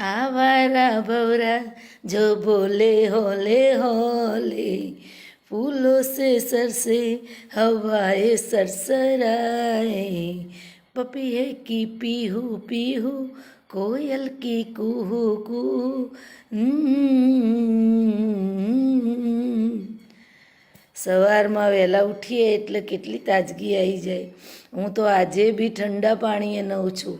आवारा भवरा जो बोले होले होले, फूलों से सरसे हवाएं सरसराए, पपीहे की पीहू पीहू कोयल की कूहू कूहू। સવારમાં વહેલા ઉઠીએ એટલે કેટલી તાજગી આવી જાય. હું તો આજે બી ઠંડા પાણીએ નવું છું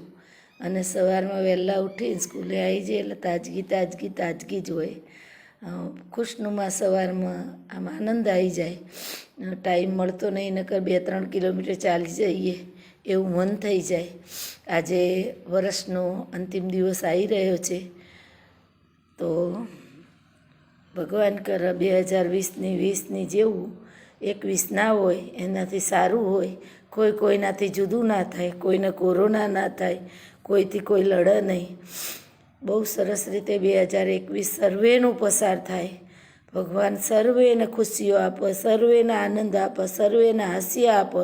અને સવારમાં વહેલા ઉઠીને સ્કૂલે આવી જાય એટલે તાજગી તાજગી તાજગી જ હોય. ખુશનુમા સવારમાં આમ આનંદ આવી જાય. ટાઈમ મળતો નહીં, નકર 2-3 કિલોમીટર ચાલી જઈએ એવું મન થઈ જાય. આજે વર્ષનો અંતિમ દિવસ આવી રહ્યો છે તો ભગવાન કરે 2020ની 20ની જેવું 21 ના હોય, એનાથી સારું હોય. કોઈ કોઈનાથી જુદું ના થાય, કોઈને કોરોના ના થાય, કોઈથી કોઈ લડે નહીં. બહુ સરસ રીતે 2021 સર્વેનું પસાર થાય. ભગવાન સર્વેને ખુશીઓ આપે, સર્વેને આનંદ આપે, સર્વેને હાસ્ય આપે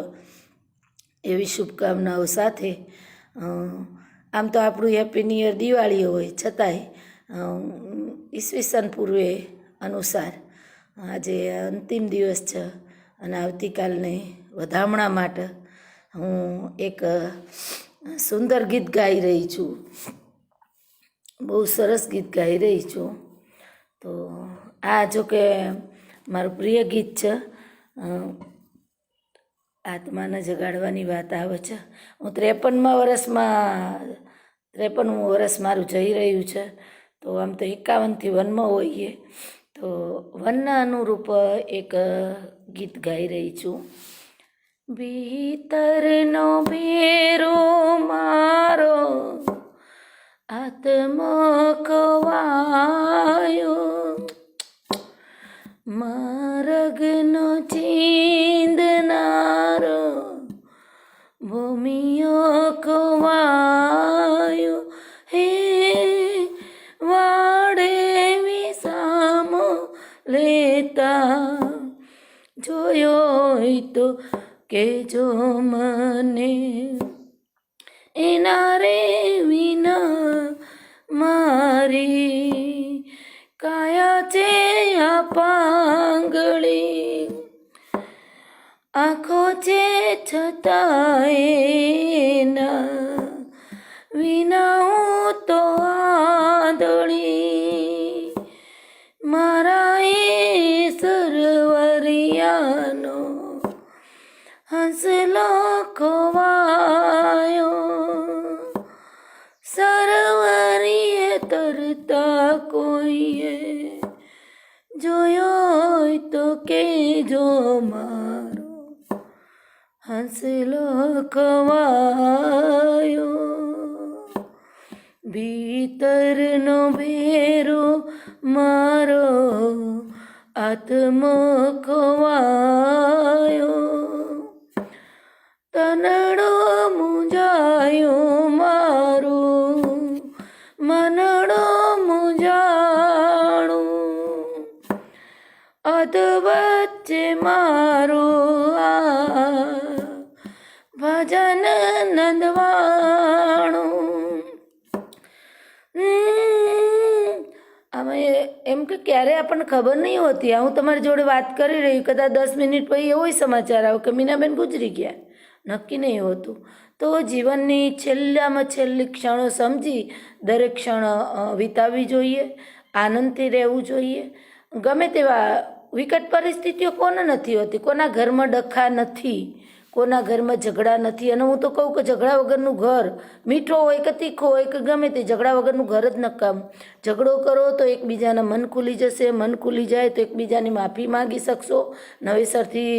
એવી શુભકામનાઓ સાથે આમ તો આપણું હેપી ન્યૂ યર દિવાળી હોય, છતાંય ઈસવીસન પૂર્વે અનુસાર આજે અંતિમ દિવસ છે અને આવતીકાલને વધામણા માટે હું એક સુંદર ગીત ગાઈ રહી છું. બહુ સરસ ગીત ગાઈ રહી છું. તો આ જો કે મારું પ્રિય ગીત છે. આત્માને જગાડવાની વાત આવે છે. હું 53મું વર્ષ મારું જઈ રહ્યું છે. તો આમ તો 51થી વનમાં હોઈએ, તો વનના અનુરૂપ એક ગીત ગાઈ રહી છું. ભીતરનો ભેરો મારો આત્મો ખવાયો, માર્ગનો ચીંદનારો ભૂમિયો ખવાયો. હે વાડે વિસામો લેતા જોયો હોય તો કેજો મને, એના રે વિના મારી કાયા છે આ પાંગળી, આંખો છે છતાંય વિના હું તો આંધળી. મારા એ સરવરિયાનો હંસલો ખોવાયો, સરવરીએ તરતા કોઈએ જોયો હોય તો કેજો મારો હંસલો ખવાયો. ભીતરનો ભેરો મારો આત્મો ખવાયો, તનડો મૂંઝાયો મારો મનડો મૂંઝાણું, અધવચ્ચે મારું આ ભજન નંદવાણું. આમાં એમ કે ક્યારે આપણને ખબર નહીં હોતી. હું તમારી જોડે વાત કરી રહી, કદાચ 10 મિનિટ પછી એવો સમાચાર આવે કે મીનાબેન ગુજરી ગયા, નક્કી નહીં હોતું. તો જીવનની છેલ્લામાં છેલ્લી ક્ષણો સમજી દરેક ક્ષણ વિતાવવી જોઈએ, આનંદથી રહેવું જોઈએ. ગમે તેવા વિકટ પરિસ્થિતિઓ કોને નથી હોતી, કોના ઘરમાં ડખા નથી, કોના ઘરમાં ઝઘડા નથી. અને હું તો કહું કે ઝઘડા વગરનું ઘર મીઠો હોય કે તીખો હોય કે ગમે તે, ઝઘડા વગરનું ઘર જ નકામ. ઝઘડો કરો તો એકબીજાના મન ખુલી જશે, મન ખુલી જાય તો એકબીજાની માફી માગી શકશો, નવેસરથી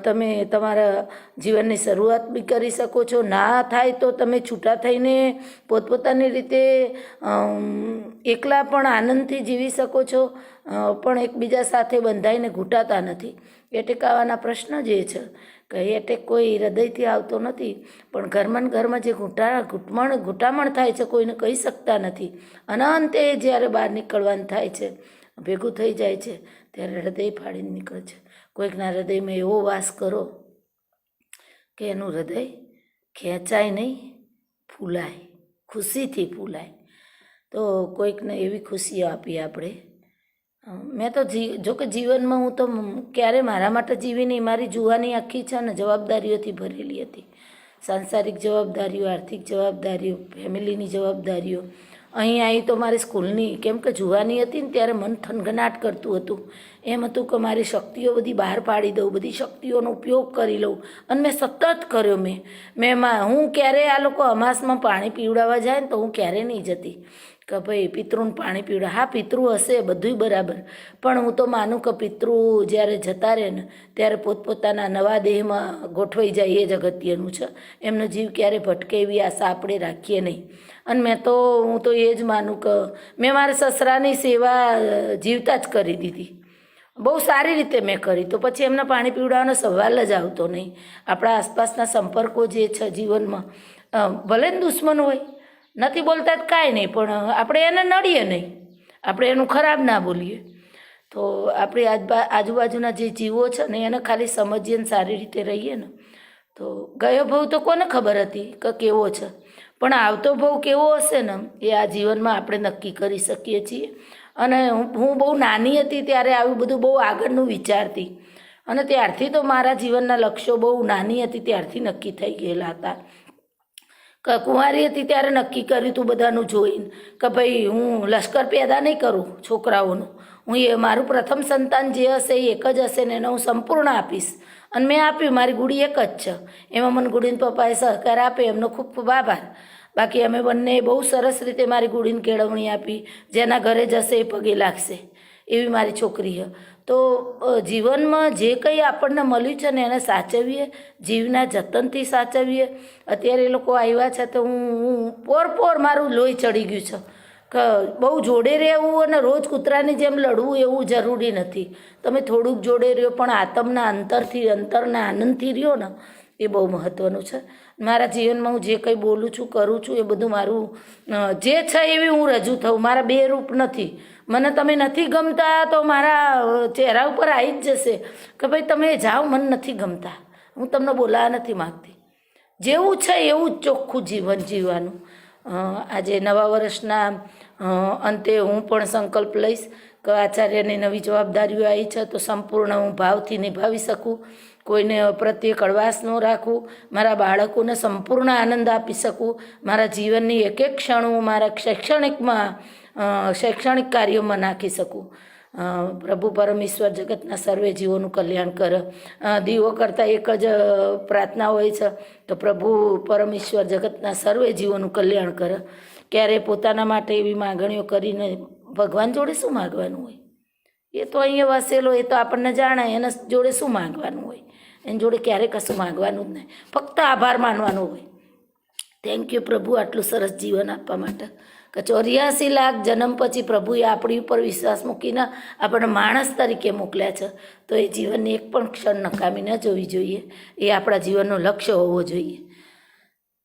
તમે તમારા જીવનની શરૂઆત બી કરી શકો છો. ના થાય તો તમે છૂટા થઈને પોતપોતાની રીતે એકલા પણ આનંદથી જીવી શકો છો, પણ એકબીજા સાથે બંધાઈને ઘૂંટાતા નથી. એ ટેકાવાના પ્રશ્ન જે છે કે એટેક કોઈ હૃદયથી આવતો નથી, પણ ઘરમાં જે ઘૂંટામણ થાય છે કોઈને કહી શકતા નથી. અને અંતે જ્યારે બહાર નીકળવાનું થાય છે, ભેગું થઈ જાય છે, ત્યારે હૃદય ફાડીને નીકળે છે. કોઈકના હૃદયમાં એવો વાસ કરો કે એનું હૃદય ખેંચાય નહીં, ફૂલાય, ખુશીથી ફૂલાય. તો કોઈકને એવી ખુશીઓ આપીએ આપણે. મેં તો જો કે જીવનમાં હું તો ક્યારે મારા માટે જીવી નહીં. મારી જુવાની આખી છે ને જવાબદારીઓથી ભરેલી હતી. સાંસારિક જવાબદારીઓ, આર્થિક જવાબદારીઓ, ફેમિલીની જવાબદારીઓ. અહીં આવી તો મારી સ્કૂલની, કેમ કે જુવાની હતી ને ત્યારે મન થનગનાટ કરતું હતું. એમ હતું કે મારી શક્તિઓ બધી બહાર પાડી દઉં, બધી શક્તિઓનો ઉપયોગ કરી લઉં. અને મેં સતત કર્યો. હું ક્યારે આ લોકો અમાસમાં પાણી પીવડાવવા જાય ને તો હું ક્યારે નહીં જતી કે ભાઈ પિતૃને પાણી પીવડા. હા, પિતૃ હશે, બધુંય બરાબર, પણ હું તો માનું કે પિતૃ જ્યારે જતા રહે ને ત્યારે પોતપોતાના નવા દેહમાં ગોઠવાઈ જાય એ જ અગત્યનું છે. એમનો જીવ ક્યારે ભટકે એવી આશા આપણે રાખીએ નહીં. અને હું તો એ જ માનું કે મેં મારા સસરાની સેવા જીવતા જ કરી દીધી. બહુ સારી રીતે મેં કરી. તો પછી એમને પાણી પીવડાવવાનો સવાલ જ આવતો નહીં. આપણા આસપાસના સંપર્કો જે છે જીવનમાં, ભલે ને દુશ્મન હોય, નથી બોલતા જ કાંઈ નહીં, પણ આપણે એને નડીએ નહીં, આપણે એનું ખરાબ ના બોલીએ. તો આપણી આજુબાજુના જે જીવો છે ને એને ખાલી સમજીએ ને સારી રીતે રહીએ ને તો ગયો ભાવ તો કોને ખબર હતી કે કેવો છે, પણ આવતો ભાવ કેવો હશે ને એ આ જીવનમાં આપણે નક્કી કરી શકીએ છીએ. અને હું બહુ નાની હતી ત્યારે આવું બધું બહુ આગળનું વિચારતી, અને ત્યારથી તો મારા જીવનના લક્ષ્યો બહુ નાની હતી ત્યારથી નક્કી થઈ ગયેલા હતા. કુંવારી હતી ત્યારે નક્કી કર્યું હતું બધાનું જોઈને કે ભાઈ હું લશ્કર પેદા નહીં કરું છોકરાઓનું. મારું પ્રથમ સંતાન જે હશે એ એક જ હશે ને એને હું સંપૂર્ણ આપીશ. અને મેં આપ્યું. મારી ગુડી એક જ છે. એમાં મને ગુડીના પપ્પાએ સહકાર આપે, એમનો ખૂબ ખૂબ આભાર. બાકી અમે બંને બહુ સરસ રીતે મારી ગુડીને કેળવણી આપી. જેના ઘરે જશે એ પગે લાગશે એવી મારી છોકરી છે. તો જીવનમાં જે કંઈ આપણને મળ્યું છે ને એને સાચવીએ, જીવના જતનથી સાચવીએ. અત્યારે એ લોકો આવ્યા છે તો હું પોર મારું લોહી ચડી ગયું છે કે બહુ જોડે રહેવું અને રોજ કૂતરાની જેમ લડવું એવું જરૂરી નથી. તમે થોડુંક જોડે રહ્યો પણ આત્મના અંતરના આનંદથી રહ્યો ને એ બહુ મહત્ત્વનું છે. મારા જીવનમાં હું જે કંઈ બોલું છું, કરું છું, એ બધું મારું જે છે એવી હું રજૂ થઉં. મારા બે રૂપ નથી. મને તમે નથી ગમતા તો મારા ચહેરા ઉપર આવી જ જશે કે ભાઈ તમે જાઓ, મને નથી ગમતા, હું તમને બોલાવવા નથી માગતી. જેવું છે એવું જ ચોખ્ખું જીવન જીવવાનું. આજે નવા વર્ષના અંતે હું પણ સંકલ્પ લઈશ કે આચાર્યની નવી જવાબદારીઓ આવી છે તો સંપૂર્ણ હું ભાવથી નિભાવી શકું, કોઈને પ્રત્યે કડવાશ ન રાખું, મારા બાળકોને સંપૂર્ણ આનંદ આપી શકું, મારા જીવનની એક એક ક્ષણ હું મારા શૈક્ષણિક કાર્યોમાં નાખી શકું. પ્રભુ પરમેશ્વર જગતના સર્વે જીવોનું કલ્યાણ કરે. દીવો કરતાં એક જ પ્રાર્થના હોય છે તો પ્રભુ પરમેશ્વર જગતના સર્વે જીવોનું કલ્યાણ કરે. ક્યારે પોતાના માટે એવી માગણીઓ કરીને ભગવાન જોડે શું માગવાનું હોય? એ તો અહીંયા વસેલો, એ તો આપણને જાણે, એના જોડે શું માગવાનું હોય? એની જોડે ક્યારે કશું માગવાનું જ નહીં, ફક્ત આભાર માનવાનો હોય. થેન્ક યુ પ્રભુ આટલું સરસ જીવન આપવા માટે. કે 84 લાખ જન્મ પછી પ્રભુએ આપણી ઉપર વિશ્વાસ મૂકીને આપણને માણસ તરીકે મોકલ્યા છે. તો એ જીવનની એક પણ ક્ષણ નકામી ન જોવી જોઈએ. એ આપણા જીવનનો લક્ષ્ય હોવો જોઈએ.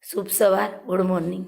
શુભ સવાર, ગુડ મોર્નિંગ.